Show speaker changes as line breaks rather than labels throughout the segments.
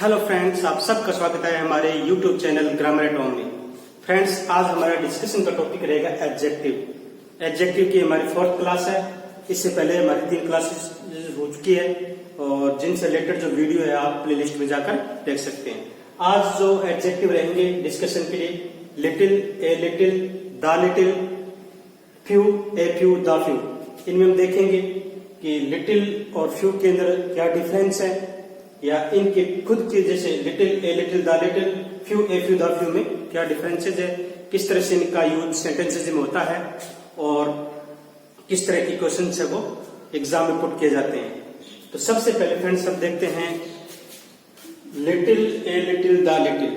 Hello friends, आप सबका स्वागत है हमारे YouTube channel grammar at home में। फ्रेंड्स, आज हमारा डिस्कशन का टॉपिक रहेगा एडजेक्टिव। एडजेक्टिव की हमारी 4th क्लास है। इससे पहले हमारी 3 क्लासेस हो चुकी है और जिनसे रिलेटेड जो वीडियो है आप प्ले लिस्ट में जाकर देख सकते हैं। आज जो एडजेक्टिव रहेंगे डिस्कशन के लिए, little, a little, the little, few, A few, the few. इनमें हम देखेंगे कि लिटिल और फ्यू के अंदर क्या डिफरेंस है, या इनके खुद के जैसे little, a little, the little, few, A few, the few में क्या डिफरेंसेस है, किस तरह से इनका यूज सेंटेंसेस में होता है और किस तरह की क्वेश्चन है वो एग्जाम में पुट किए जाते हैं। तो सबसे पहले फ्रेंड्स हम देखते हैं little, a little, the little.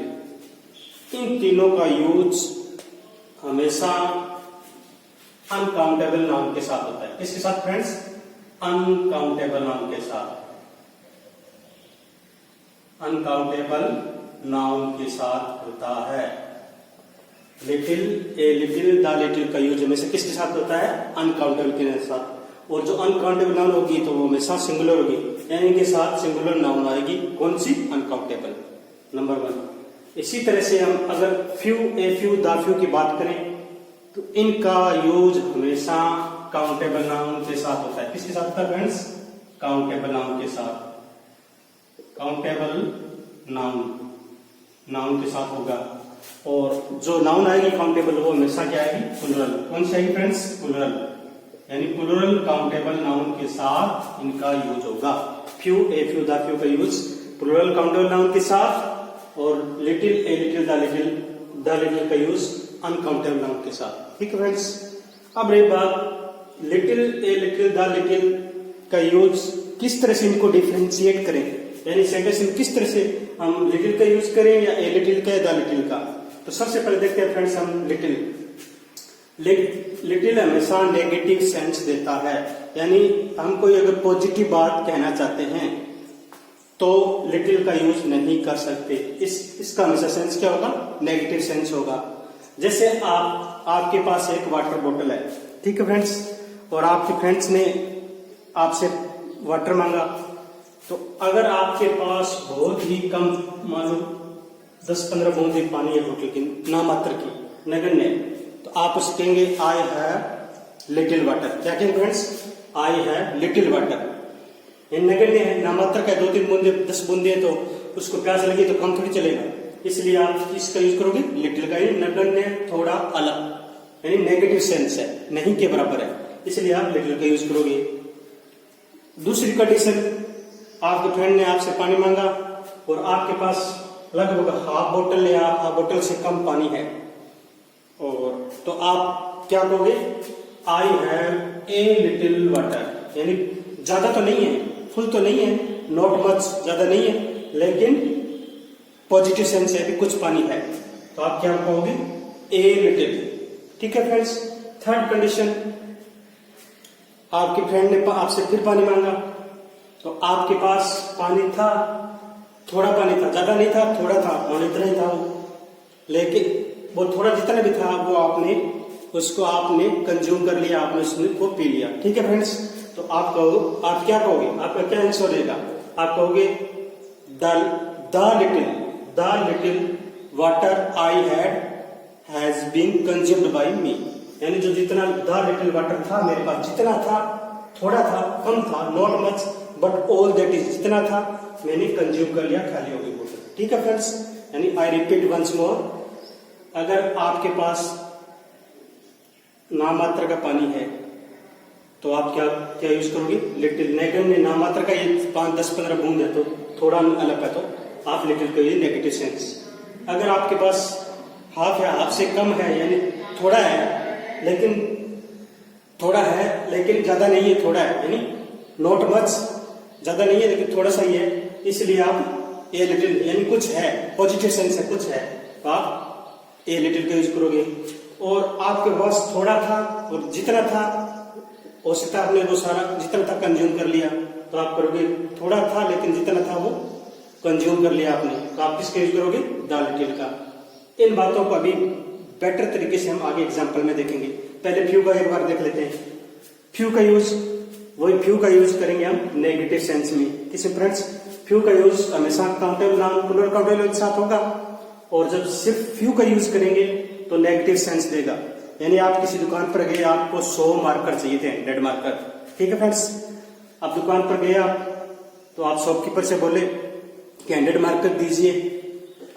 इन तीनों का यूज हमेशा अनकाउंटेबल नाउन के साथ होता है। किसके साथ फ्रेंड्स? अनकाउंटेबल नाउन के साथ। अनकाउंटेबल नाउन के साथ होता है। Little, a little, the little का यूज हमेशा किसके साथ होता है? अनकाउंटेबल के साथ। और जो अनकाउंटेबल नाउन होगी तो वो हमेशा सिंगुलर होगी, यानी के साथ सिंगुलर नाउन आएगी। कौन सी? Uncountable, number 1। इसी तरह से हम अगर few, A few, the few की बात करें तो इनका यूज हमेशा काउंटेबल नाउन के साथ होता है। किसके साथ होता है फ्रेंड्स? काउंटेबल नाउन के साथ। काउंटेबल नाउन के साथ होगा। और जो नाउन आएगी काउंटेबल वो हमेशा क्या आएगी? प्लुरल। कौन सी आएगी फ्रेंड्स? प्लुरल, यानी प्लुरल काउंटेबल नाउन के साथ इनका यूज होगा। Few, A few, the few का यूज प्लुरल काउंटेबल नाउन के साथ, और little, a little, the little का यूज अनकाउंटेबल नाउन के साथ। ठीक है फ्रेंड्स। अब रही बात little, a little, the little का यूज किस तरह से इनको डिफ्रेंशिएट करें, यानी सेंटेंस में किस तरह से हम लिटिल का यूज करें या ए लिटिल का या द लिटिल का। तो सबसे पहले देखते हैं फ्रेंड्स हम लिटिल। लिटिल हमेशा नेगेटिव सेंस देता है, यानी हम कोई अगर पॉजिटिव बात कहना चाहते हैं तो लिटिल का यूज नहीं कर सकते। इसका हमेशा सेंस क्या होगा? नेगेटिव सेंस होगा। जैसे आपके पास एक वाटर बोतल है, ठीक है फ्रेंड्स, और आपके फ्रेंड्स ने आपसे वाटर मांगा, तो अगर आपके पास बहुत ही कम, मान लो 10-15 बूंदे पानी है बोतल की, नामात्र की, नगण्य, तो आप उससे कहेंगे आई हैव लिटिल वाटर। क्या कहेंगे friends? I have little water. ये नगण्य है, नामात्र का 2-3 बूंदे, 10 बूंदे है, तो उसको प्यास लगी तो कम थोड़ी चलेगा, इसलिए आप इसका यूज करोगे लिटिल का। नगण्य थोड़ा अलग, यानी नेगेटिव सेंस है, नहीं के बराबर है, इसलिए आप लिटिल का यूज करोगे। दूसरी कंडीशन, आपके फ्रेंड ने आपसे पानी मांगा और आपके पास लगभग हाफ बोतल या हाफ बोतल से कम पानी है, और तो आप क्या कहोगे? I have a little water, यानी ज्यादा तो नहीं है, फुल तो नहीं है, नॉट मच, ज्यादा नहीं है, लेकिन पॉजिटिव सेंस है, भी कुछ पानी है, तो आप क्या कहोगे? A little. ठीक है फ्रेंड्स। थर्ड कंडीशन, आपके फ्रेंड ने आपसे फिर पानी मांगा, तो आपके पास पानी था, थोड़ा पानी था, ज्यादा नहीं था, थोड़ा था, और इतना ही था वो, लेकिन वो थोड़ा जितना भी था वो उसको आपने कंज्यूम कर लिया, आपने उसको पी लिया। ठीक है फ्रेंड्स। तो आप क्या कहोगे? आपका क्या आंसर रहेगा? आप कहोगे the little water I has been consumed by me, यानी जो जितना द लिटिल वाटर था मेरे पास, जितना था, थोड़ा था, कम था, not much, but all that is, जितना था मैंने कंज्यूम कर लिया, खाली हो गई बोतल। ठीक है फ्रेंड्स। यानी आई रिपीट वंस मोर, अगर आपके पास नामात्र का पानी है तो आप क्या यूज करोगे? लिटिल। नगण्य, नामात्र का ये 5-10-15 बूंद है तो थोड़ा अलग है, तो आप लिटिल करिए, नेगेटिव सेंस। अगर आपके पास हाफ है, हाफ से कम है, यानी थोड़ा है लेकिन ज्यादा नहीं है, थोड़ा है, यानी नॉट मच, ज्यादा नहीं है लेकिन थोड़ा सा ही है, इसलिए आप ए लिटिल, यानी कुछ है, पॉजिटिव सेंस है, कुछ है, तो आप ए लिटिल का यूज करोगे। और आपके पास थोड़ा था और जितना था, हो सकता है आपने वो सारा जितना था कंज्यूम कर लिया, तो आप करोगे थोड़ा था लेकिन जितना था वो कंज्यूम कर लिया आपने, तो आप किसका यूज करोगे? द लिटिल का। इन बातों को अभी बेटर तरीके से हम आगे एग्जाम्पल में देखेंगे। पहले फ्यू का एक बार देख लेते हैं। फ्यू का यूज करेंगे हम नेगेटिव सेंस में। किसमें फ्रेंड्स? फ्यू का यूज हमेशा काउंटेबल नाउन प्लूरल काउंटेबल के साथ होगा, और जब सिर्फ फ्यू का यूज करेंगे तो नेगेटिव सेंस देगा। यानी आप किसी दुकान पर गए, आपको 100 मार्कर चाहिए थे, 100 मार्कर, ठीक है फ्रेंड्स। अब दुकान पर गए आप, तो आप शॉपकीपर से बोले कि 100 मार्कर दीजिए।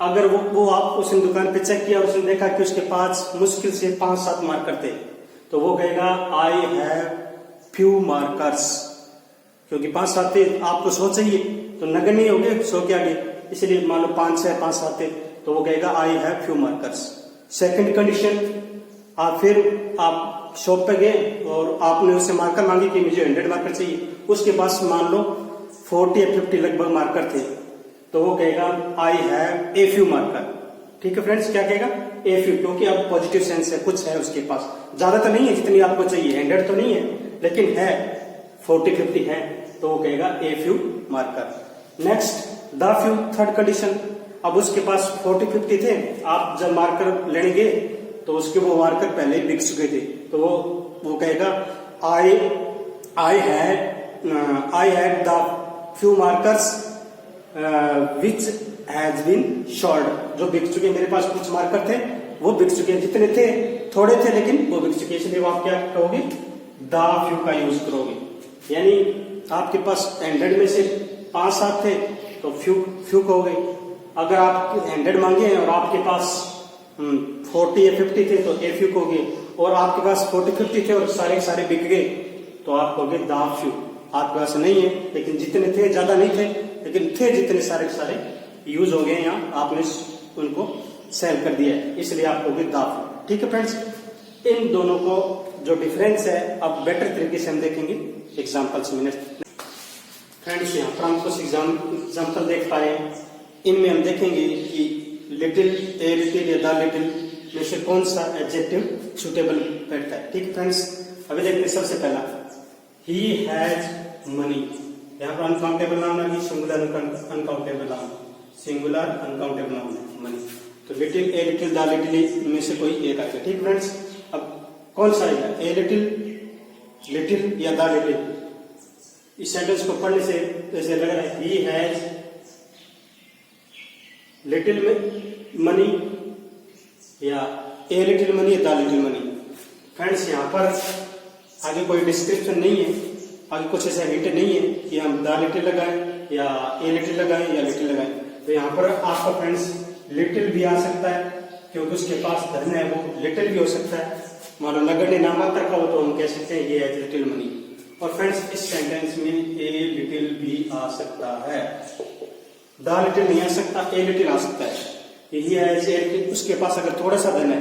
अगर वो आप उसने दुकान पे चेक किया और उसने देखा कि उसके पास मुश्किल से 5-7 मार्कर थे, तो वो कहेगा आई हैव फ्यू मार्कर्स, क्योंकि 5-7 थे, आपको 100 चाहिए तो नगण्य हो गए 100 के आगे, इसलिए मान लो 5-6 5-7 थे, तो वो कहेगा I have few markers. Second condition, आप शॉप पे गए और आपने उससे मार्कर मांगी कि मुझे 100 मार्कर चाहिए, उसके पास मान लो 40 या 50 लगभग मार्कर थे, तो वो कहेगा I have a few marker. ठीक है फ्रेंड्स, क्या कहेगा? ए फ्यू, क्योंकि अब पॉजिटिव सेंस है, कुछ है उसके पास, ज्यादा तो नहीं है जितनी आपको चाहिए, 100 तो नहीं है, लेकिन है 40-50 है, तो वो कहेगा a few marker. Next the few, third condition, अब उसके पास 40-50 थे, आप जब मार्कर लेने गए तो उसके वो मार्कर पहले ही बिक चुके थे, तो वो कहेगा I had the few markers which has been sold, जो बिक चुके, मेरे पास कुछ मार्कर थे वो बिक चुके हैं, जितने थे थोड़े थे लेकिन वो बिक चुके, इसलिए आप क्या कहोगे? द फ्यू का यूज करोगे। यानी आपके पास 100 में से 5-7 थे तो फ्यू कहोगे। अगर आप 100 मांगे हैं और आपके पास 40 या 50 थे तो ए फ्यू कहोगे, और आपके पास 40-50 थे और सारे बिक गए तो आप कहोगे द फ्यू। आपके पास नहीं है, लेकिन जितने थे, ज्यादा नहीं थे, लेकिन थे जितने सारे यूज हो गए, यहाँ आपने उनको सेल कर दिया है, इसलिए आप कहोगे द फ्यू। ठीक है फ्रेंड्स, इन दोनों को जो डिफरेंस है अब बेटर तरीके से हम देखेंगे एग्जाम्पल्स में। फ्रेंड्स, यहाँ पर हम कुछ एग्जाम्पल देख पाए, इनमें हम देखेंगे कि लिटिल, ए लिटिल या द लिटिल में से कौन सा एडजेक्टिव सुटेबल बैठता है। ठीक है फ्रेंड्स, अभी देखते हैं सबसे पहला, ही हैज मनी। यहाँ पर अनकाउंटेबल नाउन आ गई, singular uncountable noun, singular uncountable noun है मनी, तो little, a little, the little में से कोई एक आएगा। ठीक फ्रेंड्स, अब कौन सा आएगा? ए लिटिल या द लिटिल? इस सेंटेंस को पढ़ने से ऐसे लग रहा है ही हैज लिटिल मनी या ए लिटिल मनी या द लिटिल मनी। फ्रेंड्स, यहाँ पर आगे कोई डिस्क्रिप्शन नहीं है, आगे कुछ ऐसा हिंट नहीं है कि हम द लिटिल लगाएं या ए लिटिल लगाएं या लिटिल लगाएं, तो यहाँ पर आपका फ्रेंड्स लिटिल भी आ सकता है, क्योंकि उसके पास धन है, वो लिटिल भी हो सकता है, मान लो नगण्य नामात्र का हो तो हम कह सकते हैं ये है लिटिल मनी। और फ्रेंड्स, इस सेंटेंस में ए लिटिल भी आ सकता है, द लिटिल नहीं आ सकता, ए लिटिल आ सकता है। यही है, उसके पास अगर थोड़ा सा धन है,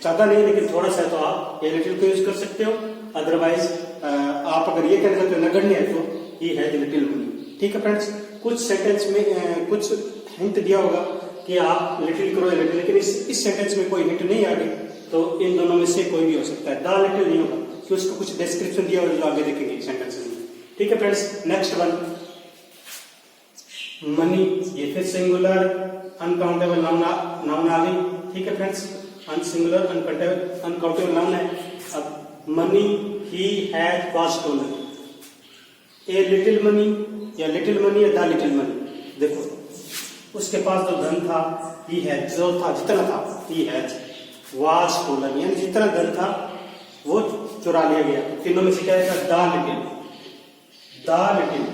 ज्यादा नहीं लेकिन थोड़ा सा, तो आप ए लिटिल को यूज कर सकते हो। अदरवाइज आप अगर ये कहना चाहते हो नगण्य है तो ये है लिटिल मनी। ठीक है फ्रेंड्स, कुछ सेंटेंस में कुछ हिंट दिया होगा कि आप लिटिल करो या लिटिल, लेकिन इस सेंटेंस में कोई हिंट नहीं आ गई, तो इन दोनों में से कोई भी हो सकता है। द लिटिल नहीं होगा कि उसको कुछ डिस्क्रिप्शन दिया होगा जो आगे देखेंगे सेंटेंस में। ठीक है फ्रेंड्स, नेक्स्ट वन मनी, ये फिर सिंगुलर अनकाउंटेबल नाउन आ गई। ठीक है फ्रेंड्स, सिंगुलर अनकाउंटेबल नाउन है। अब money, he had was stolen, a little money या लिटिल मनी या द लिटिल मनी। देखो उसके पास जो धन था, ही हैड, जो था जितना था, ही हैड वाज स्टोलन, यानी जितना धन था वो चुरा लिया गया। तीनों में से क्या आएगा? द लिटिल, द लिटिल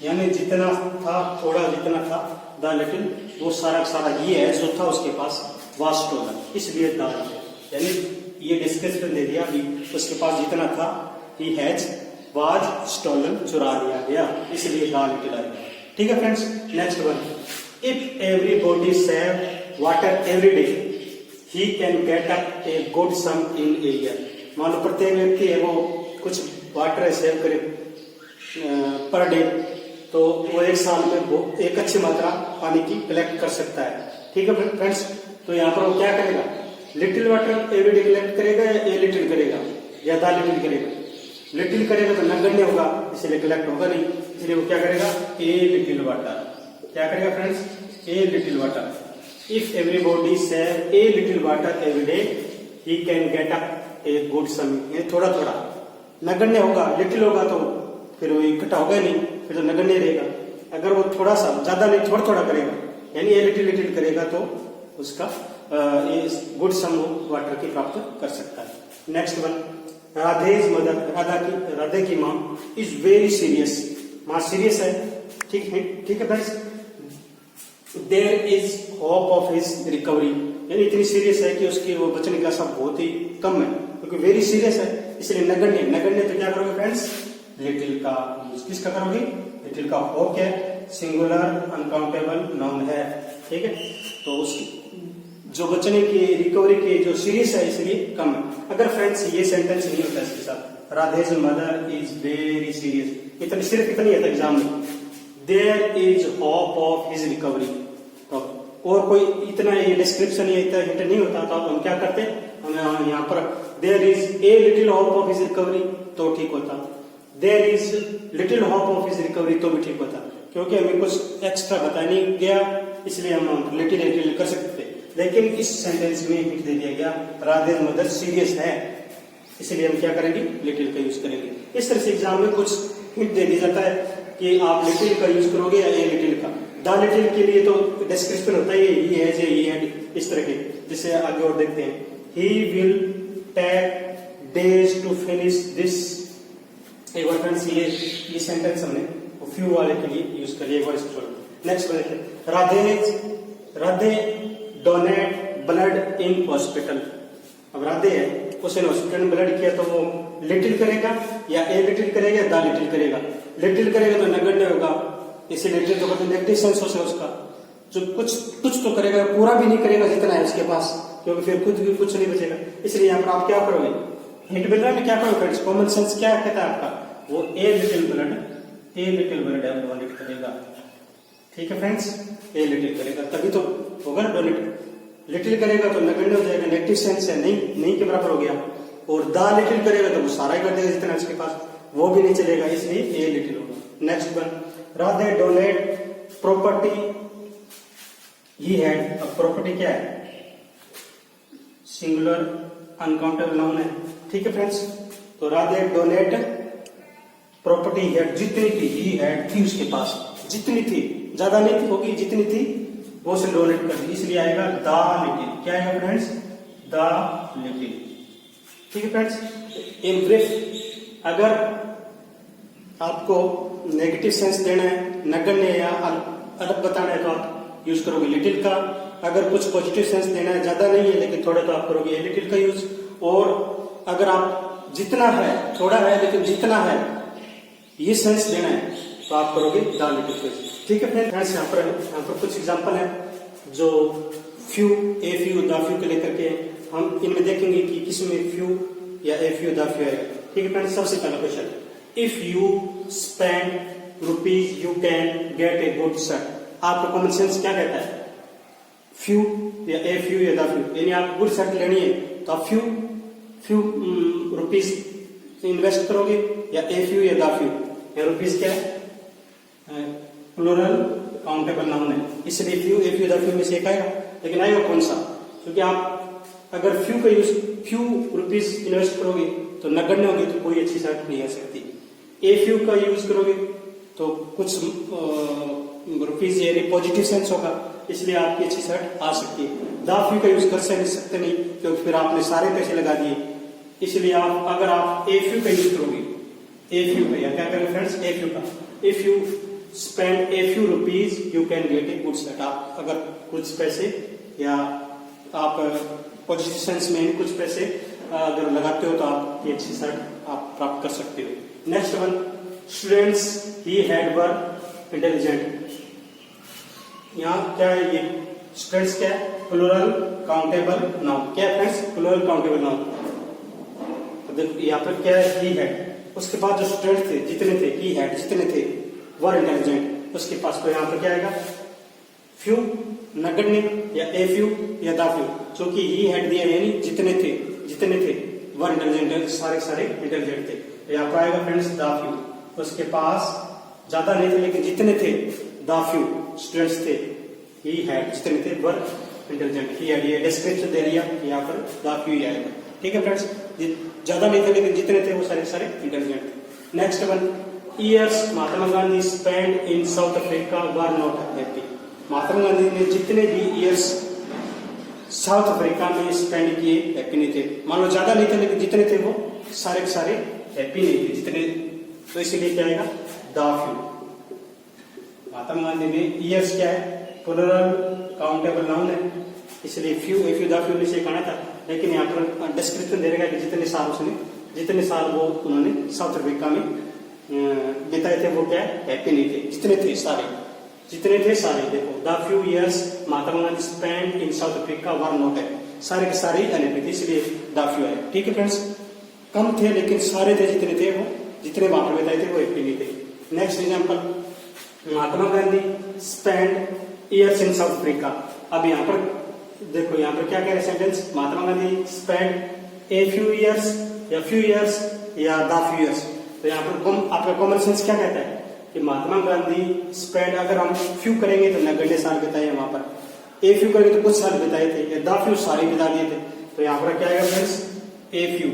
यानी जितना था, थोड़ा जितना था, द लिटिल वो सारा ये है जो था उसके पास वाज स्टोलन, इसलिए द लिटिल, यानी ये डिस्क्रिप्शन दे दिया अभी, उसके पास जितना था, ही हैज वाज स्टोलन, चुरा लिया गया, इसलिए द लिटिल आएगा। ठीक है friends, next one, if everybody save water every day he can get up a good sum in a year. मान लो प्रत्येक व्यक्ति है वो कुछ वाटर सेव करे पर डे, तो वो एक साल में वो एक अच्छी मात्रा पानी की कलेक्ट कर सकता है। ठीक है फ्रेंड्स, तो यहाँ पर वो क्या करेगा? लिटिल वाटर एवरीडे कलेक्ट करेगा या ए लिटिल करेगा या द लिटिल करेगा? लिटिल करेगा तो नगण्य होगा, इसलिए कलेक्ट होगा नहीं, इसलिए वो क्या करेगा? A little water. क्या करेगा friends? A little water. If everybody save a little water every day he can get up a good sum, ये थोड़ा थोड़ा नगण्य होगा, लिटिल होगा तो फिर वो इकट्ठा होगा नहीं, फिर तो नगण्य रहेगा। अगर वो थोड़ा सा, ज्यादा नहीं, थोड़ा थोड़ा करेगा, यानी ए लिटिल लिटिल करेगा तो उसका ये गुड सम वाटर की प्राप्त कर सकता है। Next one, Radhe's mother, Radhe की माँ इज वेरी सीरियस, माँ सीरियस है, ठीक है friends. There is hope of his recovery, यानी इतनी सीरियस है कि उसकी वो बचने का सब बहुत ही कम है, क्योंकि वेरी सीरियस है, इसलिए नगण्य, नगण्य तो क्या करोगे फ्रेंड्स, लिटिल का यूज किसका करोगे, लिटिल का। होप क्या है, सिंगुलर अनकाउंटेबल नाउन है, ठीक है। तो उसकी जो बचने की रिकवरी की जो सीरियस है इसलिए कम है। अगर फ्रेंड्स ये सेंटेंस नहीं होता इसके साथ, Radhe's mother is very serious, इतनी सिर्फ इतनी है एग्जाम में, there is hope of his recovery, तो और कोई इतना ये डिस्क्रिप्शन या इतना हिंट नहीं होता, तो हम क्या करते, हम यहाँ पर there is a little hope of his recovery तो ठीक होता, there is little hope of his recovery तो भी ठीक होता, क्योंकि हमें कुछ एक्स्ट्रा बता नहीं गया, इसलिए हम लिटिल लिटिल कर सकते थे। लेकिन इस सेंटेंस में हिंट दे दिया गया, राधेज मदर सीरियस है, इसलिए हम क्या करेंगे, लिटिल का यूज करेंगे। इस तरह से एग्जाम में कुछ हिंट दे दिया जाता है कि आप लिटिल का यूज करोगे या ए लिटिल का। द लिटिल के लिए तो डिस्क्रिप्शन होता है, ही हैज, ही हैड, इस तरह के, जिसे आगे और देखते हैं। He will take days to finish this, एक बार फ्रेंड्स ये सेंटेंस हमने फ्यू वाले के लिए यूज करिए, एक बार इसको छोड़ो। नेक्स्ट वन है, Radhe donate blood in hospital. अब राधे है, उसने हॉस्पिटल में ब्लड किया, तो वो लिटिल करेगा या ए लिटिल करेगा या द लिटिल करेगा। लिटिल करेगा तो नगण्य होगा, इसे लिटिल तो कहते हैं, नेगेटिव सेंस हो उसका, जो कुछ तो करेगा, पूरा भी नहीं करेगा जितना है उसके पास, क्योंकि फिर कुछ नहीं बचेगा। इसलिए यहाँ पर आप क्या करोगे, हिंट मिल रहा है, क्या करोगे फ्रेंड्स, कॉमन सेंस क्या कहता है आपका, वो ए लिटिल ब्लड डोनेट करेगा, ठीक है फ्रेंड्स, ए लिटिल करेगा तभी तो होगा ना डोनेट। लिटिल करेगा तो नगण्य हो जाएगा, नेगेटिव सेंस है, नहीं के बराबर हो गया, और द लिटिल करेगा तो वो सारा ही कर देगा जितना उसके पास, वो भी नहीं चलेगा, इसलिए ए लिटिल होगा। Next one, Radhe donate property he had. अब प्रॉपर्टी क्या है, सिंगुलर अनकाउंटेबल नाउन है, ठीक है फ्रेंड्स। तो राधे डोनेट प्रॉपर्टी हैड, जितनी थी, ही हैड थी उसके पास, जितनी थी, ज्यादा नहीं थी, होगी जितनी थी वो से डोनेट कर दी, इसलिए आएगा द लिटिल। क्या आएगा फ्रेंड्स, द लिटिल, ठीक है फ्रेंड्स। इन ब्रीफ, अगर आपको नेगेटिव सेंस देना है, नगण्य या अलग बताना है, तो आप यूज करोगे लिटिल का। अगर कुछ पॉजिटिव सेंस देना है, ज्यादा नहीं है लेकिन थोड़ा, तो आप करोगे ए लिटिल का यूज। और अगर आप जितना है, थोड़ा है लेकिन जितना है, ये सेंस देना है, तो आप करोगे द लिटिल का यूज, ठीक है फ्रेंड्स। यहाँ पर कुछ एग्जाम्पल है जो few, A few, the few के लेकर के, हम इनमें देखेंगे कि किसमें फ्यू या ए फ्यू, द फ्यू आएगा, ठीक है फ्रेंड्स। सबसे पहला question, if you spend rupees you can get a good shirt. आपका कॉमन सेंस क्या कहता है, फ्यू या ए फ्यू या द फ्यू, यानी आप गुड शर्ट लेनी है तो आप फ्यू रुपीज इन्वेस्ट करोगे, या ए फ्यू या द फ्यू। या रुपीज क्या है, प्लूरल काउंटेबल नाउन है, इसलिए few, A few, the few में से एक आएगा, लेकिन आएगा कौन सा, क्योंकि आप अगर फ्यू का यूज, फ्यू रुपीज इन्वेस्ट करोगे तो नगण्य होगी, तो कोई अच्छी शर्ट नहीं आ सकती। ए फ्यू का यूज करोगे तो कुछ रुपीज यानी पॉजिटिव सेंस होगा, इसलिए आपकी अच्छी शर्ट आ सकती है। द फ्यू का यूज कर सकते नहीं, क्योंकि फिर आपने सारे पैसे लगा दिए, इसलिए आप अगर आप ए फ्यू का यूज करोगे, ए फ्यू का, या क्या करेंगे फ्रेंड्स, ए फ्यू का, if you spend a few rupees you can get a good shirt. आप अगर कुछ पैसे या आप पॉजिटिव सेंस में कुछ पैसे अगर लगाते हो तो आप ये अच्छी शर्ट आप प्राप्त कर सकते हो। Next one, students he had were intelligent. यहाँ क्या है, ये स्टूडेंट्स क्या है, प्लूरल काउंटेबल नाउन। क्या है फ्रेंड्स, प्लूरल काउंटेबल नाउन। तो देखो यहाँ पर क्या है, ही हैड, उसके बाद जो स्टूडेंट थे, जितने थे, ही हैड, जितने थे, वर इंटेलिजेंट, उसके पास, तो यहाँ पर क्या आएगा, फ्यू, नगण्य, या ए फ्यू या द फ्यू, क्योंकि ही हैड दिया यानी जितने थे, वर इंटेलिजेंट, सारे इंटेलिजेंट थे, तो यहाँ पर आएगा फ्रेंड्स द फ्यू। उसके पास ज्यादा नहीं थे लेकिन जितने थे, द फ्यू स्टूडेंट्स थे, ही हैड, जितने थे, वर इंटेलिजेंट, ही हैड, ये डिस्क्रिप्शन दे दिया, यहाँ पर द फ्यू ही आएगा, ठीक है फ्रेंड्स। ज्यादा नहीं थे लेकिन जितने थे वो सारे इंटेलिजेंट थे। Next one, years Mahatma Gandhi spend in South Africa were not happy. Mahatma Gandhi ने जितने भी ईयर्स साउथ अफ्रीका में स्पेंड किए हैप्पी नहीं थे। मान लो ज्यादा नहीं थे लेकिन जितने थे वो सारे के सारे हैप्पी नहीं थे जितने, तो इसीलिए क्या आएगा द फ्यू। महात्मा गांधी ने ईयर्स क्या है प्लूरल काउंटेबल नाउन है, इसलिए few if you the few से कहना था, लेकिन यहाँ पर डिस्क्रिप्शन दे रहेगा कि जितने साल वो उन्होंने साउथ अफ्रीका में बिताए थे वो क्या है हैप्पी नहीं थे, जितने थे सारे देखो the few years Mahatma Gandhi spend in South Africa were not है, सारे के सारे अनहैप्पी थे, इसलिए द फ्यू है। ठीक है फ्रेंड्स, कम थे लेकिन सारे थे जितने थे वो जितने वहां पर बिताए थे वो हैप्पी नहीं थे। Next example, Mahatma Gandhi spend years in South Africa. अब यहाँ पर देखो, यहाँ पर क्या कह रहे sentence, Mahatma Gandhi spend a few years या फ्यू ईयर्स या द फ्यू ईयर्स। तो यहाँ पर आपका कॉमन सेंस क्या कहता है कि महात्मा गांधी स्पेंड, अगर हम फ्यू करेंगे तो नगण्य साल बिताए वहां पर, ए फ्यू करेंगे तो कुछ साल बिताए थे, या द फ्यू सारे बिता दिए थे। तो यहाँ पर क्या आएगा फ्रेंड्स ए फ्यू,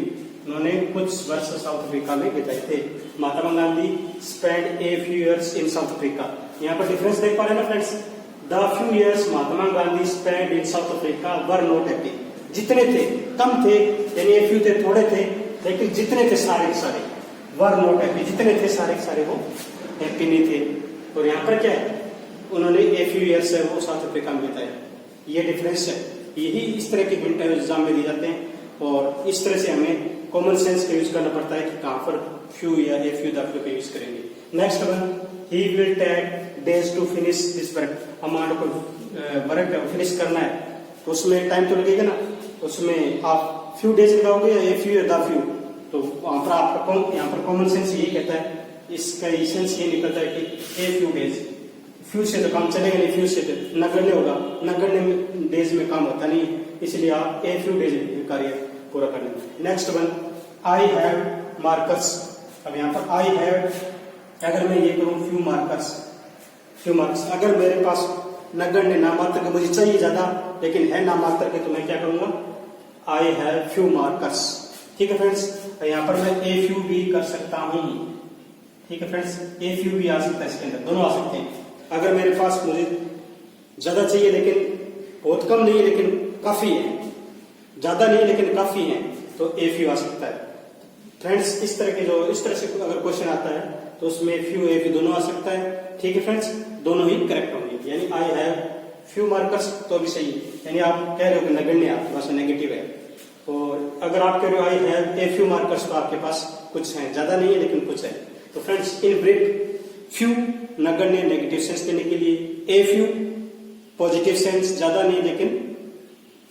उन्होंने कुछ वर्ष साउथ अफ्रीका में बिताए थे। Mahatma Gandhi spend a few years in South Africa. यहाँ पर डिफरेंस देख पा रहे हैं ना friends, the few years Mahatma Gandhi spend in South Africa were not happy. जितने थे कम थे, यानी ए फ्यू थे थोड़े थे, लेकिन जितने थे सारे के सारे वर नॉट हैप्पी, जितने थे सारे के सारे वो हैप्पी नहीं थे। और यहाँ पर क्या है, उन्होंने ए फ्यू ईयर्स है वो साउथ अफ्रीका में बिताए। ये डिफरेंस है, यही इस तरह के हिंट एग्जाम में दिए जाते हैं, और इस तरह से हमें कॉमन सेंस का यूज करना पड़ता है कि कहाँ पर फ्यू या ए फ्यू द फ्यू का यूज करेंगे। Next one, he will take days to finish this work. हमारे को वर्क फिनिश करना है तो उसमें टाइम तो लगेगा ना, उसमें आप फ्यू डेज लगाओगे या ए फ्यू या द फ्यू, तो वहां पर आपका यहाँ पर कॉमन सेंस यही कहता है, इसका सेंस ये निकलता है कि ए फ्यू डेज। फ्यू से तो काम चलेगा नहीं, फ्यू से तो नगण्य होगा, नगण्य डेज में काम होता नहीं, इसलिए आप ए फ्यू डेज कार्य पूरा करना। Next one, I have markers. अब यहाँ पर आई हैव, अगर मैं ये करूं फ्यू मार्कर्स, अगर मेरे पास नगण्य नामात्र के मुझे चाहिए ज्यादा लेकिन है नामात्र के, तो मैं क्या करूंगा आई हैव फ्यू मार्कर्स। ठीक है फ्रेंड्स, यहाँ पर मैं ए फ्यू भी कर सकता हूं। ठीक है फ्रेंड्स, ए फ्यू भी आ सकता है, इसके अंदर दोनों आ सकते हैं। अगर मेरे पास मुझे ज्यादा चाहिए लेकिन बहुत कम नहीं लेकिन काफी है, ज्यादा नहीं लेकिन काफी है, तो ए फ्यू आ सकता है। फ्रेंड्स, इस तरह से अगर क्वेश्चन आता है तो उसमें फ्यू ए फ्यू दोनों आ सकता है। ठीक है फ्रेंड्स, दोनों ही करेक्ट होंगे, यानी आई हैव फ्यू मार्कर्स तो भी सही है, यानी आप कह रहे हो कि नगण्य आपके पास नेगेटिव है, और अगर आप कह रहे हो I have a few markers तो आपके पास कुछ है, ज्यादा नहीं है लेकिन कुछ है। तो फ्रेंड्स, इन ब्रीफ, फ्यू नगण्य नेगेटिव सेंस देने के लिए, ए फ्यू पॉजिटिव सेंस ज्यादा नहीं लेकिन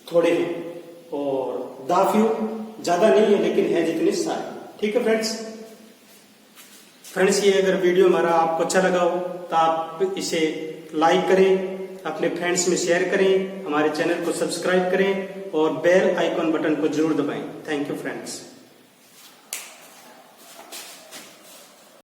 थोड़े हैं, और द फ्यू ज्यादा नहीं है लेकिन है जितने सारे। ठीक है फ्रेंड्स, ये अगर वीडियो हमारा आपको अच्छा लगा हो तो आप इसे लाइक करें, अपने फ्रेंड्स में शेयर करें, हमारे चैनल को सब्सक्राइब करें और बेल आइकॉन बटन को जरूर दबाएं। Thank you friends.